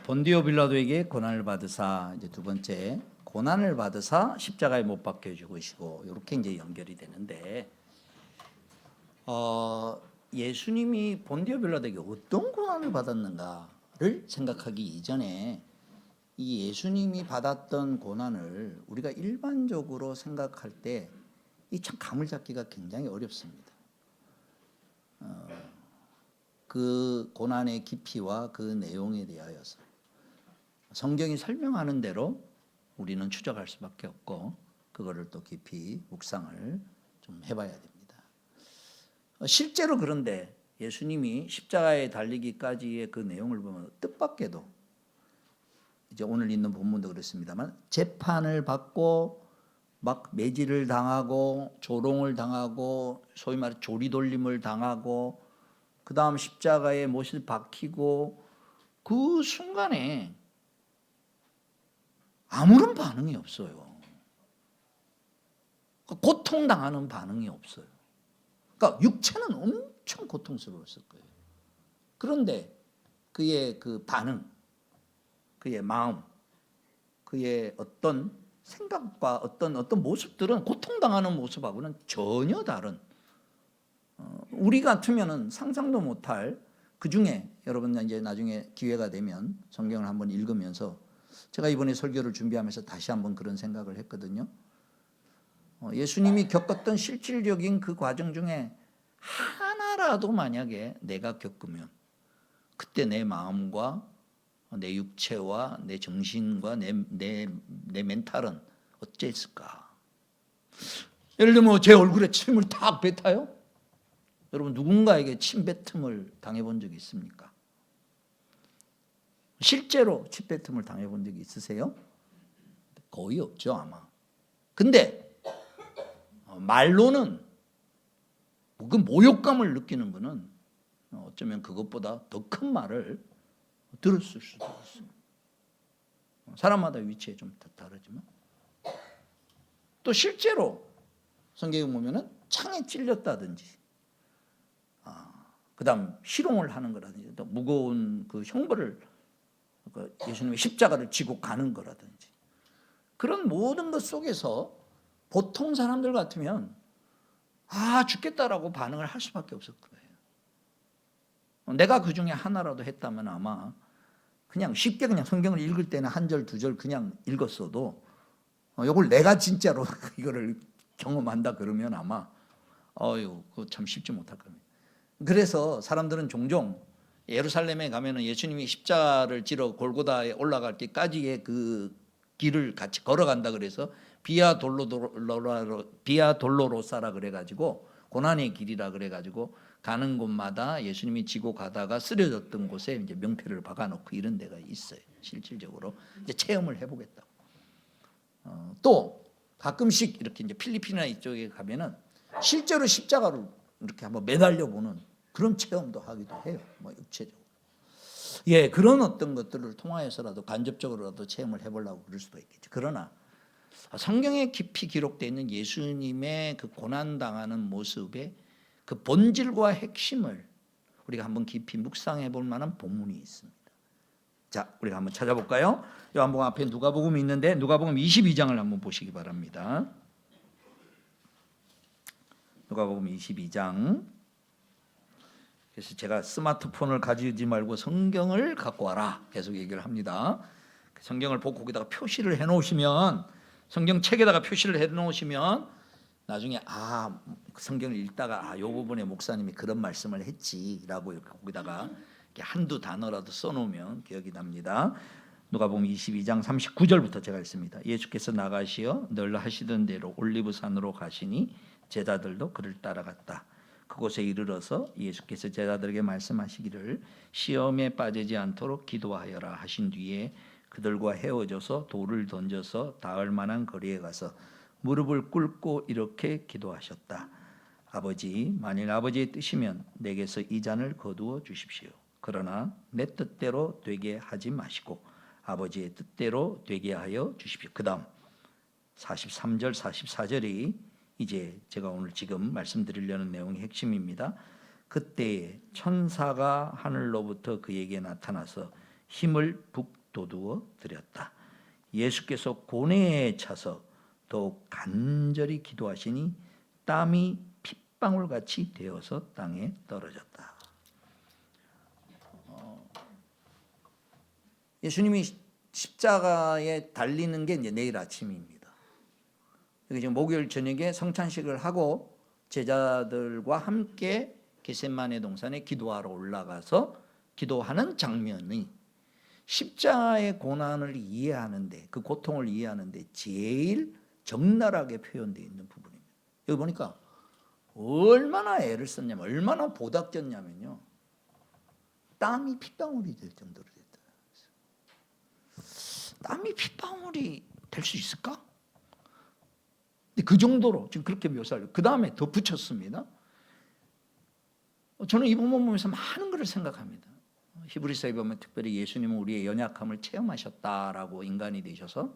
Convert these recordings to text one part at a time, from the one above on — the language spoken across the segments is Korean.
본디오 빌라도에게 고난을 받으사, 이제 두 번째 고난을 받으사 십자가에 못 박혀 죽으시고, 이렇게 이제 연결이 되는데, 예수님이 본디오 빌라도에게 어떤 고난을 받았는가를 생각하기 이전에 이 예수님이 받았던 고난을 우리가 일반적으로 생각할 때 이 참 감을 잡기가 굉장히 어렵습니다. 그 고난의 깊이와 그 내용에 대하여서 성경이 설명하는 대로 우리는 추적할 수밖에 없고, 그거를 또 깊이 묵상을 좀 해봐야 됩니다. 실제로 그런데 예수님이 십자가에 달리기까지의 그 내용을 보면 뜻밖에도, 이제 오늘 있는 본문도 그렇습니다만, 재판을 받고 막 매질을 당하고 조롱을 당하고 소위 말해 조리돌림을 당하고, 그 다음 십자가에 못을 박히고, 그 순간에 아무런 반응이 없어요. 고통당하는 반응이 없어요. 그러니까 육체는 엄청 고통스러웠을 거예요. 그런데 그의 그 반응, 그의 마음, 그의 어떤 생각과 어떤 모습들은 고통당하는 모습하고는 전혀 다른, 우리 같으면은 상상도 못할, 그 중에 여러분 이제 나중에 기회가 되면 성경을 한번 읽으면서, 제가 이번에 설교를 준비하면서 다시 한번 그런 생각을 했거든요. 예수님이 겪었던 실질적인 그 과정 중에 하나라도 만약에 내가 겪으면, 그때 내 마음과 내 육체와 내 정신과 내 멘탈은 어땠을까? 예를 들면 제 얼굴에 침을 탁 뱉어요? 여러분, 누군가에게 침뱉음을 당해본 적이 있습니까? 실제로 침뱉음을 당해본 적이 있으세요? 거의 없죠, 아마. 근데 말로는 그 모욕감을 느끼는 것은 어쩌면 그것보다 더 큰 말을 들었을 수도 있어요. 사람마다 위치에 좀 다르지만, 또 실제로 성경에 보면은 창에 찔렸다든지, 그다음 희롱을 하는 거라든지, 또 무거운 그 형벌을, 예수님의 십자가를 지고 가는 거라든지, 그런 모든 것 속에서 보통 사람들 같으면 죽겠다라고 반응을 할 수밖에 없을 거예요. 내가 그 중에 하나라도 했다면 아마 그냥 쉽게 그냥 성경을 읽을 때는 한 절 두 절 그냥 읽었어도, 이걸 내가 진짜로 이거를 경험한다 그러면 아마 그거 참 쉽지 못할 겁니다. 그래서 사람들은 종종 예루살렘에 가면은 예수님이 십자가를 지러 골고다에 올라갈 때까지의 그 길을 같이 걸어간다 그래서 비아 돌로로사라 그래가지고, 고난의 길이라 그래가지고 가는 곳마다 예수님이 지고 가다가 쓰러졌던 곳에 이제 명패를 박아놓고 이런 데가 있어요. 실질적으로 이제 체험을 해보겠다고. 또 가끔씩 이렇게 이제 필리핀이나 이쪽에 가면은 실제로 십자가를 이렇게 한번 매달려 보는 그런 체험도 하기도 해요. 뭐 육체적으로. 그런 어떤 것들을 통하여서라도 간접적으로라도 체험을 해보려고 그럴 수도 있겠죠. 그러나 성경에 깊이 기록되어 있는 예수님의 그 고난당하는 모습의 그 본질과 핵심을 우리가 한번 깊이 묵상해 볼 만한 본문이 있습니다. 자, 우리가 한번 찾아볼까요? 요한복음 앞에 누가복음이 있는데, 누가복음 22장을 한번 보시기 바랍니다. 누가복음 22장. 그래서 제가 스마트폰을 가지지 말고 성경을 갖고 와라 계속 얘기를 합니다. 성경을 보고 거기다가 표시를 해놓으시면, 성경 책에다가 표시를 해놓으시면 나중에 성경을 읽다가 이 부분에 목사님이 그런 말씀을 했지라고 이렇게 거기다가 이렇게 한두 단어라도 써놓으면 기억이 납니다. 누가복음 22장 39절부터 제가 읽습니다. 예수께서 나가시어 늘 하시던 대로 올리브산으로 가시니 제자들도 그를 따라갔다. 그곳에 이르러서 예수께서 제자들에게 말씀하시기를 시험에 빠지지 않도록 기도하여라 하신 뒤에 그들과 헤어져서 돌을 던져서 닿을 만한 거리에 가서 무릎을 꿇고 이렇게 기도하셨다. 아버지, 만일 아버지의 뜻이면 내게서 이 잔을 거두어 주십시오. 그러나 내 뜻대로 되게 하지 마시고 아버지의 뜻대로 되게 하여 주십시오. 그 다음 43절 44절이 이제 제가 오늘 지금 말씀드리려는 내용의 핵심입니다. 그때 천사가 하늘로부터 그에게 나타나서 힘을 북돋워 드렸다. 예수께서 고뇌에 차서 더욱 간절히 기도하시니 땀이 핏방울같이 되어서 땅에 떨어졌다. 예수님이 십자가에 달리는 게 이제 내일 아침입니다. 지금 목요일 저녁에 성찬식을 하고 제자들과 함께 겟세마네 동산에 기도하러 올라가서 기도하는 장면이 십자가의 고난을 이해하는데, 그 고통을 이해하는데 제일 적나라하게 표현되어 있는 부분입니다. 여기 보니까 얼마나 애를 썼냐면, 얼마나 보닥겼냐면요, 땀이 핏방울이 될 정도로 됐다. 땀이 핏방울이 될 수 있을까? 그 정도로 지금 그렇게 묘사를, 그 다음에 더 붙였습니다. 저는 이 부분 보면서 많은 것을 생각합니다. 히브리서에 보면 특별히 예수님은 우리의 연약함을 체험하셨다라고, 인간이 되셔서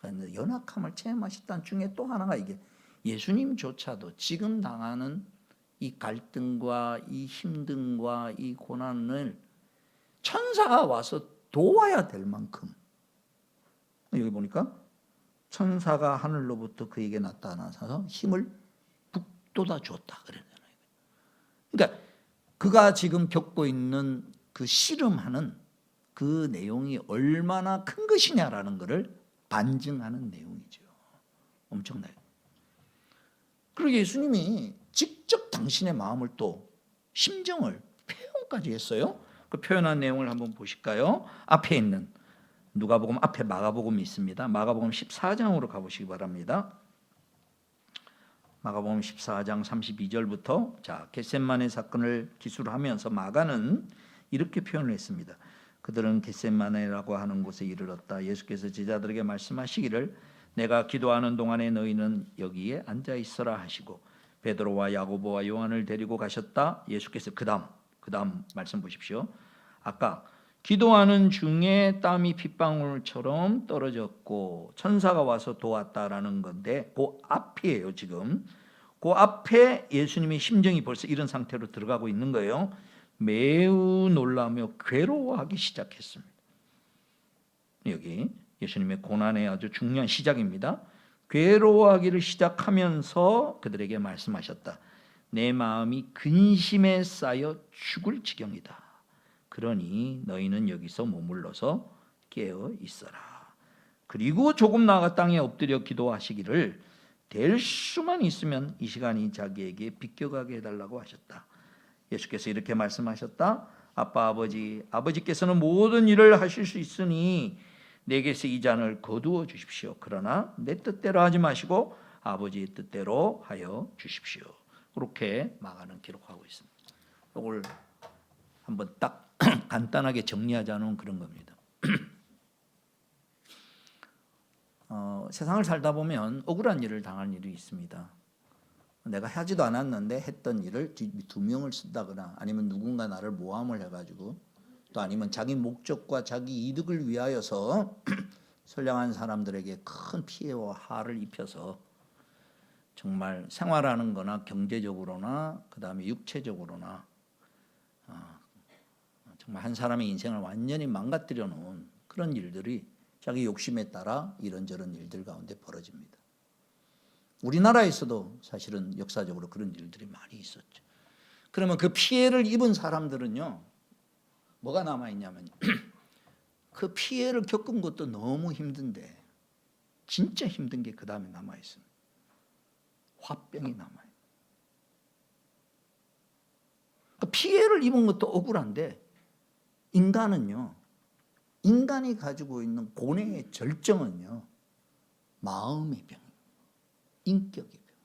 연약함을 체험하셨다는 중에 또 하나가 이게, 예수님조차도 지금 당하는 이 갈등과 이 힘듦과 이 고난을 천사가 와서 도와야 될 만큼, 여기 보니까 천사가 하늘로부터 그에게 나타나서 힘을 북돋아 주었다 그러잖아요. 그러니까 그가 지금 겪고 있는 그 씨름하는 그 내용이 얼마나 큰 것이냐라는 것을 반증하는 내용이죠. 엄청나요. 그리고 예수님이 직접 당신의 마음을, 또 심정을 표현까지 했어요. 그 표현한 내용을 한번 보실까요? 앞에 있는 누가복음 앞에 마가복음이 있습니다. 마가복음 14장으로 가보시기 바랍니다. 마가복음 14장 32절부터 자, 겟세마네 사건을 기술하면서 마가는 이렇게 표현을 했습니다. 그들은 겟세마네라고 하는 곳에 이르렀다. 예수께서 제자들에게 말씀하시기를 내가 기도하는 동안에 너희는 여기에 앉아 있어라 하시고 베드로와 야고보와 요한을 데리고 가셨다. 예수께서 그다음 말씀 보십시오. 아까 기도하는 중에 땀이 핏방울처럼 떨어졌고 천사가 와서 도왔다라는 건데, 그 앞이에요. 지금 그 앞에 예수님의 심정이 벌써 이런 상태로 들어가고 있는 거예요. 매우 놀라며 괴로워하기 시작했습니다. 여기 예수님의 고난의 아주 중요한 시작입니다. 괴로워하기를 시작하면서 그들에게 말씀하셨다. 내 마음이 근심에 쌓여 죽을 지경이다. 그러니 너희는 여기서 머물러서 깨어 있어라. 그리고 조금 나아가 땅에 엎드려 기도하시기를 될 수만 있으면 이 시간이 자기에게 비껴가게 해달라고 하셨다. 예수께서 이렇게 말씀하셨다. 아빠 아버지께서는 모든 일을 하실 수 있으니 내게서 이 잔을 거두어 주십시오. 그러나 내 뜻대로 하지 마시고 아버지의 뜻대로 하여 주십시오. 그렇게 마가는 기록하고 있습니다. 이걸 한번 딱 간단하게 정리하자는 그런 겁니다. 세상을 살다 보면 억울한 일을 당할 일이 있습니다. 내가 하지도 않았는데 했던 일을 두 명을 쓴다거나, 아니면 누군가 나를 모함을 해가지고, 또 아니면 자기 목적과 자기 이득을 위하여서 선량한 사람들에게 큰 피해와 화를 입혀서 정말 생활하는 거나 경제적으로나 그 다음에 육체적으로나 정말 한 사람의 인생을 완전히 망가뜨려 놓은 그런 일들이 자기 욕심에 따라 이런저런 일들 가운데 벌어집니다. 우리나라에서도 사실은 역사적으로 그런 일들이 많이 있었죠. 그러면 그 피해를 입은 사람들은요, 뭐가 남아있냐면 그 피해를 겪은 것도 너무 힘든데 진짜 힘든 게 그 다음에 남아있습니다. 화병이 남아요. 그 피해를 입은 것도 억울한데, 인간이 가지고 있는 고뇌의 절정은요, 마음의 병, 인격의 병.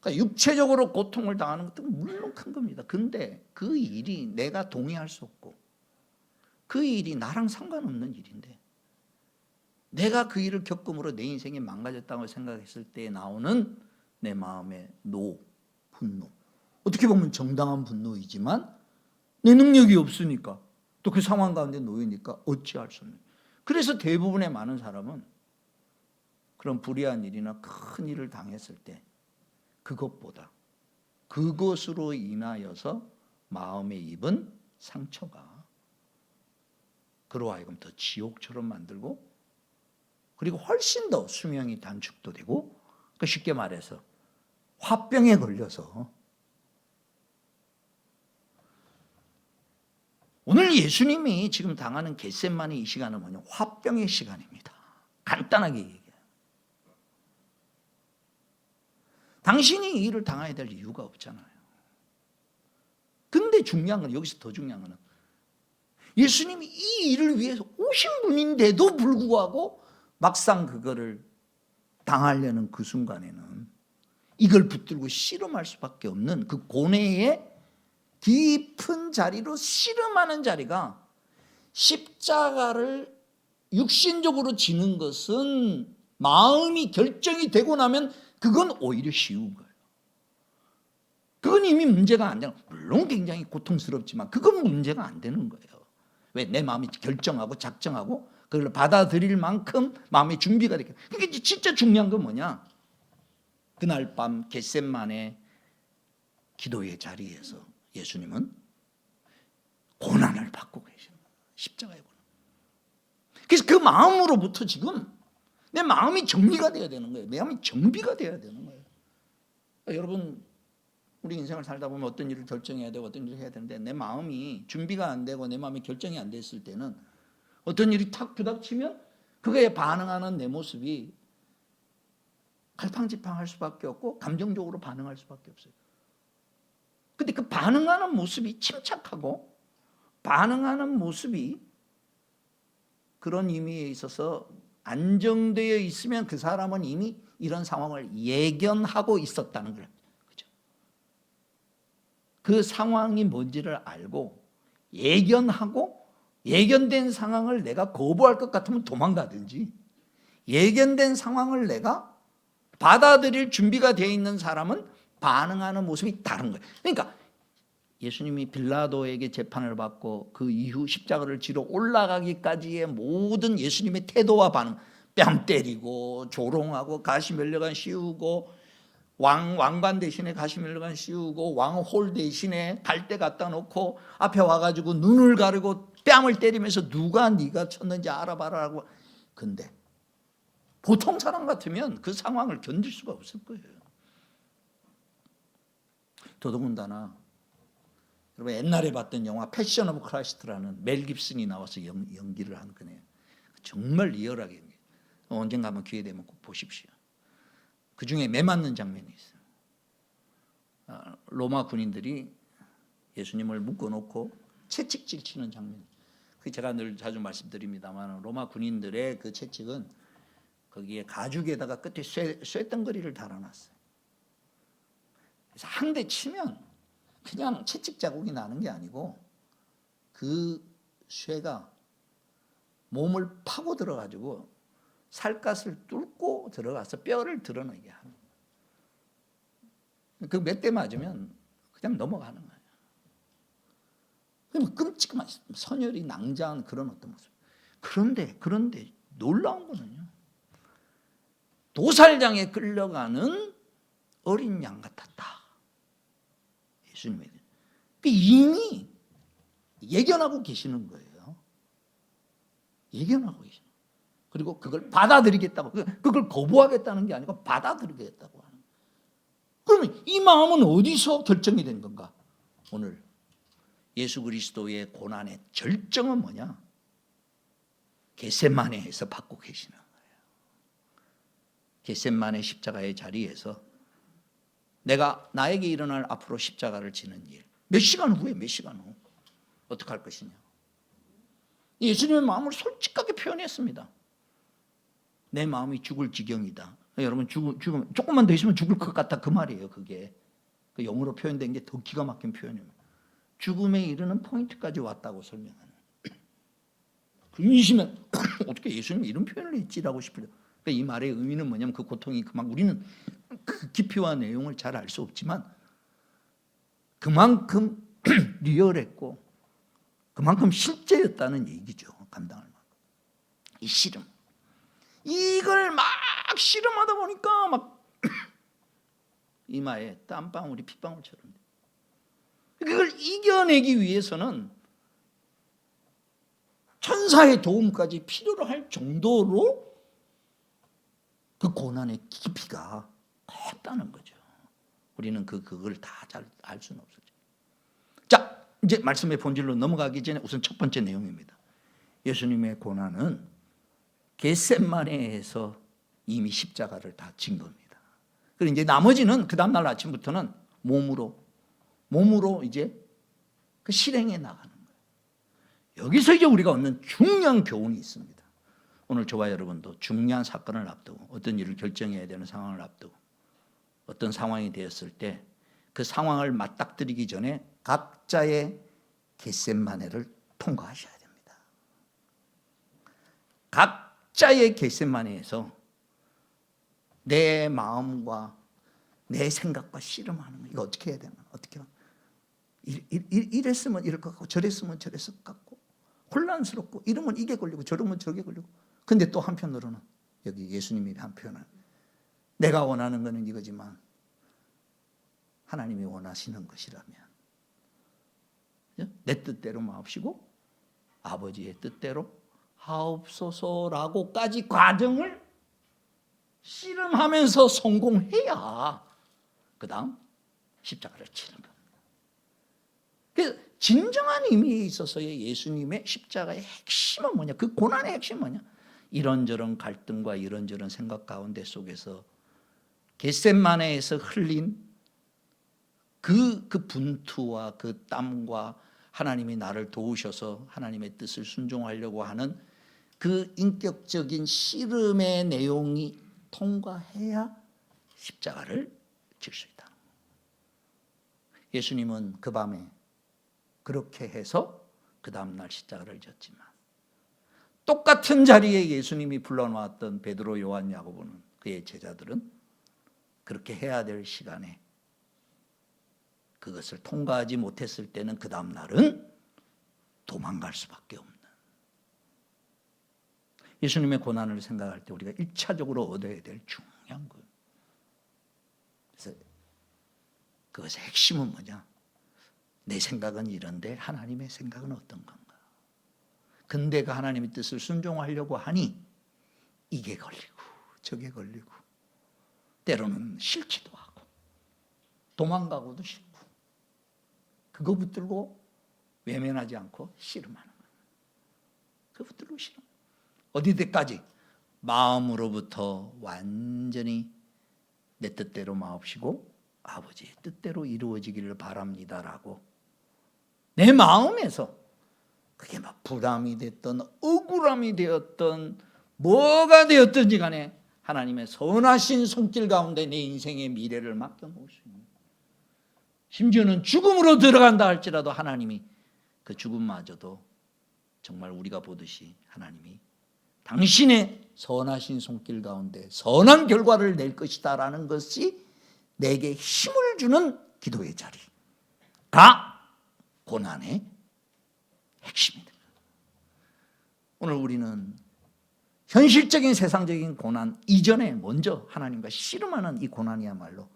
그러니까 육체적으로 고통을 당하는 것도 물론 큰 겁니다. 근데 그 일이 내가 동의할 수 없고, 그 일이 나랑 상관없는 일인데, 내가 그 일을 겪음으로 내 인생이 망가졌다고 생각했을 때 나오는 내 마음의 분노. 어떻게 보면 정당한 분노이지만 내 능력이 없으니까, 또 그 상황 가운데 놓이니까 어찌할 수 없는. 그래서 대부분의 많은 사람은 그런 불의한 일이나 큰 일을 당했을 때 그것보다 그것으로 인하여서 마음에 입은 상처가 그로 하여금 더 지옥처럼 만들고, 그리고 훨씬 더 수명이 단축도 되고, 쉽게 말해서 화병에 걸려서, 오늘 예수님이 지금 당하는 겟세마네 이 시간은 뭐냐? 화병의 시간입니다. 간단하게 얘기해요. 당신이 이 일을 당해야 될 이유가 없잖아요. 근데 중요한 건, 여기서 더 중요한 건, 예수님이 이 일을 위해서 오신 분인데도 불구하고 막상 그거를 당하려는 그 순간에는 이걸 붙들고 씨름할 수밖에 없는 그 고뇌의 깊은 자리로 씨름하는 자리가, 십자가를 육신적으로 지는 것은 마음이 결정이 되고 나면 그건 오히려 쉬운 거예요. 그건 이미 문제가 안 되는, 물론 굉장히 고통스럽지만 그건 문제가 안 되는 거예요. 왜? 내 마음이 결정하고 작정하고 그걸 받아들일 만큼 마음의 준비가 되게. 그게 진짜 중요한 건 뭐냐? 그날 밤 겟세마네 기도의 자리에서 예수님은 고난을 받고 계십니다. 십자가의 고난. 그래서 그 마음으로부터 지금 내 마음이 정리가 되어야 되는 거예요. 내 마음이 정비가 되어야 되는 거예요. 여러분, 우리 인생을 살다 보면 어떤 일을 결정해야 되고 어떤 일을 해야 되는데, 내 마음이 준비가 안 되고 내 마음이 결정이 안 됐을 때는 어떤 일이 탁 부닥치면 그거에 반응하는 내 모습이 갈팡질팡할 수밖에 없고 감정적으로 반응할 수밖에 없어요. 근데 그 반응하는 모습이 침착하고 반응하는 모습이 그런 의미에 있어서 안정되어 있으면 그 사람은 이미 이런 상황을 예견하고 있었다는 거예요. 그죠? 그 상황이 뭔지를 알고 예견하고, 예견된 상황을 내가 거부할 것 같으면 도망가든지, 예견된 상황을 내가 받아들일 준비가 되어 있는 사람은 반응하는 모습이 다른 거예요. 그러니까 예수님이 빌라도에게 재판을 받고 그 이후 십자가를 지러 올라가기까지의 모든 예수님의 태도와 반응, 뺨 때리고 조롱하고 가시면류관 씌우고 왕관 대신에 가시면류관 씌우고 왕홀 대신에 갈대 갖다 놓고 앞에 와가지고 눈을 가리고 뺨을 때리면서 누가 네가 쳤는지 알아봐라고. 근데 보통 사람 같으면 그 상황을 견딜 수가 없을 거예요. 더더군다나 여러분, 옛날에 봤던 영화 패션 오브 크라이스트라는 멜 깁슨이 나와서 연기를 하는 거네요. 정말 리얼하게, 언젠가 한번 기회 되면 꼭 보십시오. 그 중에 매맞는 장면이 있어요. 로마 군인들이 예수님을 묶어놓고 채찍질 치는 장면. 그 제가 늘 자주 말씀드립니다만, 로마 군인들의 그 채찍은 거기에 가죽에다가 끝에 쇠덩거리를 달아놨어요. 그래서 한 대 치면 그냥 채찍 자국이 나는 게 아니고 그 쇠가 몸을 파고 들어가지고 살갗을 뚫고 들어가서 뼈를 드러내게 하는 거예요. 그 몇 대 맞으면 그냥 넘어가는 거예요. 그럼 끔찍한 선혈이 낭자한 그런 어떤 모습. 그런데 놀라운 거는요, 도살장에 끌려가는 어린 양 같았다. 예수님에게 이미 예견하고 계시는 거예요. 예견하고 계시는 거예요. 그리고 그걸 받아들이겠다고, 그걸 거부하겠다는 게 아니고 받아들이겠다고 하는 거예요. 그러면 이 마음은 어디서 결정이 된 건가? 오늘 예수 그리스도의 고난의 절정은 뭐냐? 겟세마네에서 받고 계시는 거예요. 겟세마네 십자가의 자리에서 나에게 일어날 앞으로 십자가를 지는 일, 몇 시간 후 어떻게 할 것이냐? 예수님의 마음을 솔직하게 표현했습니다. 내 마음이 죽을 지경이다. 여러분, 죽음 조금만 더 있으면 죽을 것 같다, 그 말이에요. 그게 그 영어로 표현된 게 더 기가 막힌 표현입니다. 죽음에 이르는 포인트까지 왔다고 설명하는. 근심은 어떻게 예수님이 이런 표현을 했지라고 싶어요. 그러니까 이 말의 의미는 뭐냐면, 그 고통이 우리는 그 깊이와 내용을 잘 알 수 없지만 그만큼 리얼했고 그만큼 실제였다는 얘기죠. 감당할 만큼. 이 씨름, 이걸 막 씨름하다 보니까 막 이마에 땀방울이 핏방울처럼. 그걸 이겨내기 위해서는 천사의 도움까지 필요로 할 정도로 그 고난의 깊이가 컸다는 거죠. 우리는 그걸 다 잘 알 수는 없었죠. 자, 이제 말씀의 본질로 넘어가기 전에 우선 첫 번째 내용입니다. 예수님의 고난은 겟세마네에서 이미 십자가를 다 진 겁니다. 그리고 이제 나머지는 그 다음날 아침부터는 몸으로 이제 그 실행해 나가는 거예요. 여기서 이제 우리가 얻는 중요한 교훈이 있습니다. 오늘 저와 여러분도 중요한 사건을 앞두고 어떤 일을 결정해야 되는 상황을 앞두고 어떤 상황이 되었을 때 그 상황을 맞닥뜨리기 전에 각자의 겟세마네를 통과하셔야 됩니다. 각자의 겟세마네에서 내 마음과 내 생각과 씨름하는 거, 이거 어떻게 해야 되나? 어떻게 이랬으면 이럴 것 같고 저랬으면 저랬을 것 같고 혼란스럽고 이러면 이게 걸리고 저러면 저게 걸리고. 근데 또 한편으로는 여기 예수님이 한편은 내가 원하는 것은 이거지만 하나님이 원하시는 것이라면 내 뜻대로 마옵시고 아버지의 뜻대로 하옵소서라고까지 과정을 씨름하면서 성공해야 그 다음 십자가를 치는 겁니다. 그래서 진정한 의미에 있어서의 예수님의 십자가의 핵심은 뭐냐? 그 고난의 핵심은 뭐냐? 이런저런 갈등과 이런저런 생각 가운데 속에서 겟세마네에서 흘린 그 분투와 그 땀과 하나님이 나를 도우셔서 하나님의 뜻을 순종하려고 하는 그 인격적인 씨름의 내용이 통과해야 십자가를 질 수 있다. 예수님은 그 밤에 그렇게 해서 그 다음날 십자가를 졌지만 똑같은 자리에 예수님이 불러놓았던 베드로, 요한, 야고보는 그의 제자들은 그렇게 해야 될 시간에 그것을 통과하지 못했을 때는 그 다음날은 도망갈 수밖에 없는, 예수님의 고난을 생각할 때 우리가 1차적으로 얻어야 될 중요한 것. 그래서 그것의 핵심은 뭐냐? 내 생각은 이런데 하나님의 생각은 어떤 건가? 근데 그 하나님의 뜻을 순종하려고 하니 이게 걸리고 저게 걸리고 때로는 싫기도 하고 도망가고도 싶고 그거 붙들고 외면하지 않고 씨름하는 거예요. 그거 붙들고 씨름. 어디까지? 마음으로부터 완전히 내 뜻대로 마옵시고 아버지의 뜻대로 이루어지기를 바랍니다라고 내 마음에서 그게 막 부담이 됐던 억울함이 되었던 뭐가 되었든지 간에 하나님의 선하신 손길 가운데 내 인생의 미래를 맡겨놓을 수 있는, 심지어는 죽음으로 들어간다 할지라도 하나님이 그 죽음마저도 정말 우리가 보듯이 하나님이 당신의 선하신 손길 가운데 선한 결과를 낼 것이다라는 것이 내게 힘을 주는 기도의 자리가 고난의 핵심입니다. 오늘 우리는 현실적인 세상적인 고난 이전에 먼저 하나님과 씨름하는 이 고난이야말로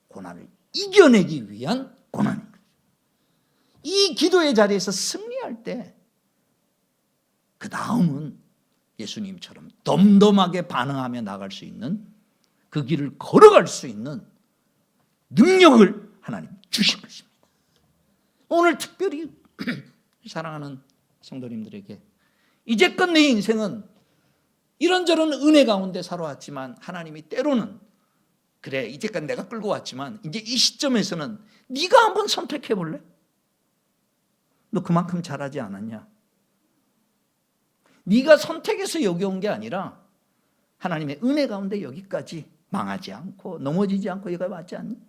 고난을 이겨내기 위한 고난입니다. 이 기도의 자리에서 승리할 때 그 다음은 예수님처럼 덤덤하게 반응하며 나갈 수 있는, 그 길을 걸어갈 수 있는 능력을 하나님 주신 것입니다. 오늘 특별히 사랑하는 성도님들에게 이제껏 내 인생은 이런저런 은혜 가운데 살아왔지만 하나님이 때로는 그래 이제까지 내가 끌고 왔지만 이제 이 시점에서는 네가 한번 선택해 볼래? 너 그만큼 잘하지 않았냐? 네가 선택해서 여기 온 게 아니라 하나님의 은혜 가운데 여기까지 망하지 않고 넘어지지 않고 여기가 왔지 않니?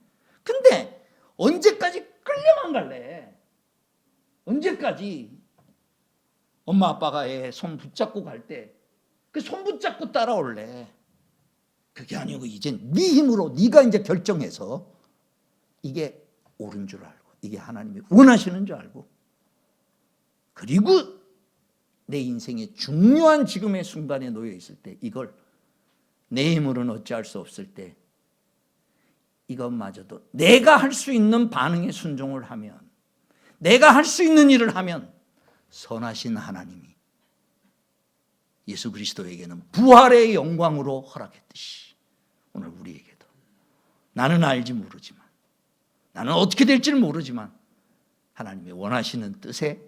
근데 언제까지 끌려만 갈래? 언제까지 엄마 아빠가 애 손 붙잡고 갈 때 그 손 붙잡고 따라올래? 그게 아니고 이제 네 힘으로 네가 이제 결정해서 이게 옳은 줄 알고 이게 하나님이 원하시는 줄 알고, 그리고 내 인생의 중요한 지금의 순간에 놓여 있을 때 이걸 내 힘으로는 어찌할 수 없을 때 이것마저도 내가 할 수 있는 반응에 순종을 하면, 내가 할 수 있는 일을 하면 선하신 하나님이 예수 그리스도에게는 부활의 영광으로 허락했듯이 오늘 우리에게도 나는 알지 모르지만, 나는 어떻게 될지는 모르지만 하나님이 원하시는 뜻에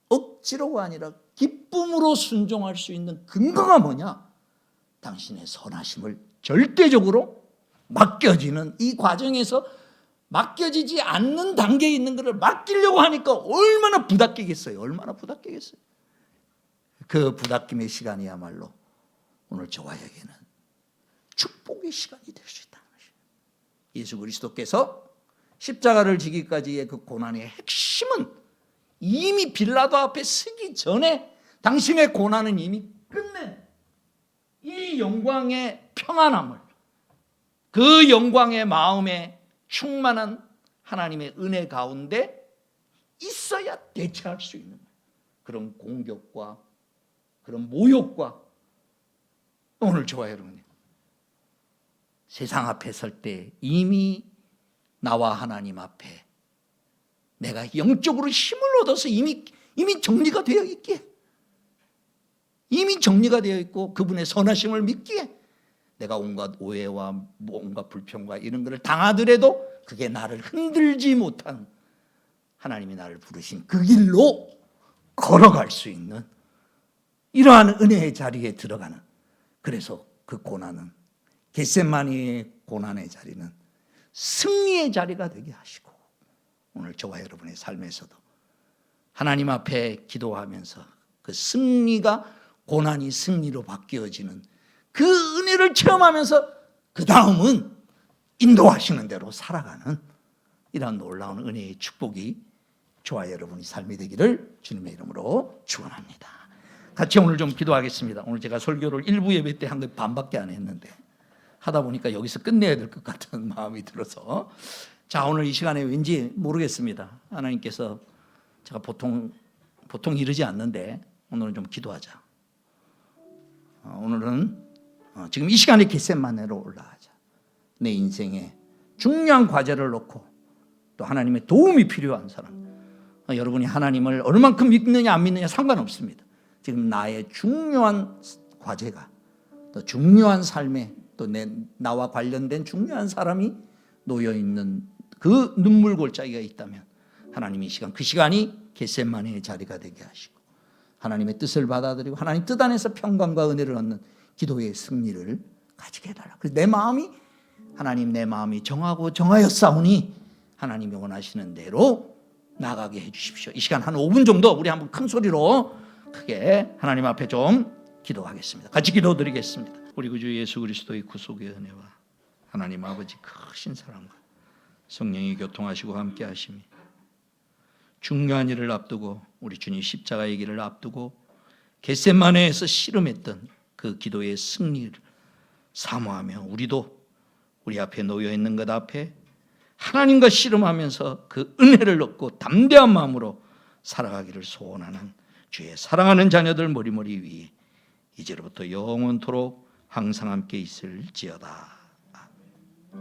억지로가 아니라 기쁨으로 순종할 수 있는 근거가 뭐냐? 당신의 선하심을 절대적으로 맡겨지는 이 과정에서 맡겨지지 않는 단계에 있는 것을 맡기려고 하니까 얼마나 부닥기겠어요. 얼마나 부닥기겠어요. 그 부닥김의 시간이야말로 오늘 저와에게는 축복의 시간이 될 수 있다는 것이에요. 예수 그리스도께서 십자가를 지기까지의 그 고난의 핵심은 이미 빌라도 앞에 서기 전에 당신의 고난은 이미 끝낸 이 영광의 평안함을, 그 영광의 마음에 충만한 하나님의 은혜 가운데 있어야 대처할 수 있는 그런 공격과 그런 모욕과, 오늘 저와 여러분이 세상 앞에 설 때 이미 나와 하나님 앞에 내가 영적으로 힘을 얻어서 이미 정리가 되어 있기에, 이미 정리가 되어 있고 그분의 선하심을 믿기에 내가 온갖 오해와 온갖 불평과 이런 것을 당하더라도 그게 나를 흔들지 못한 하나님이 나를 부르신 그 길로 걸어갈 수 있는 이러한 은혜의 자리에 들어가는, 그래서 그 고난은, 겟세마니의 고난의 자리는 승리의 자리가 되게 하시고, 오늘 저와 여러분의 삶에서도 하나님 앞에 기도하면서 그 승리가 고난이 승리로 바뀌어지는 그 은혜를 체험하면서 그 다음은 인도하시는 대로 살아가는 이런 놀라운 은혜의 축복이 저와 여러분의 삶이 되기를 주님의 이름으로 축원합니다. 같이 오늘 좀 기도하겠습니다. 오늘 제가 설교를 1부 예배 때 한 거 반밖에 안 했는데 하다 보니까 여기서 끝내야 될 것 같은 마음이 들어서, 자, 오늘 이 시간에 왠지 모르겠습니다. 하나님께서, 제가 보통 이러지 않는데 오늘은 좀 기도하자. 오늘은 지금 이 시간에 겟세마네로 올라가자. 내 인생에 중요한 과제를 놓고 또 하나님의 도움이 필요한 사람, 여러분이 하나님을 얼마만큼 믿느냐 안 믿느냐 상관없습니다. 지금 나의 중요한 과제가, 또 중요한 삶에, 또 나와 관련된 중요한 사람이 놓여있는 그 눈물 골짜기가 있다면 하나님이 그 시간이 겟세마네의 자리가 되게 하시고 하나님의 뜻을 받아들이고 하나님 뜻 안에서 평강과 은혜를 얻는 기도의 승리를 가지게 해달라. 그래서 내 마음이, 하나님 내 마음이 정하고 정하였사오니 하나님이 원하시는 대로 나가게 해주십시오. 이 시간 한 5분 정도 우리 한번 큰 소리로 크게 하나님 앞에 좀 기도하겠습니다. 같이 기도드리겠습니다. 우리 구주 예수 그리스도의 구속의 은혜와 하나님 아버지 크신 사랑과 성령이 교통하시고 함께 하심이, 중요한 일을 앞두고 우리 주님 십자가의 길을 앞두고 겟세마네에서 씨름했던 그 기도의 승리를 사모하며 우리도 우리 앞에 놓여 있는 것 앞에 하나님과 씨름하면서 그 은혜를 얻고 담대한 마음으로 살아가기를 소원하는 주의 사랑하는 자녀들 머리머리 위에 이제로부터 영원토록 항상 함께 있을지어다.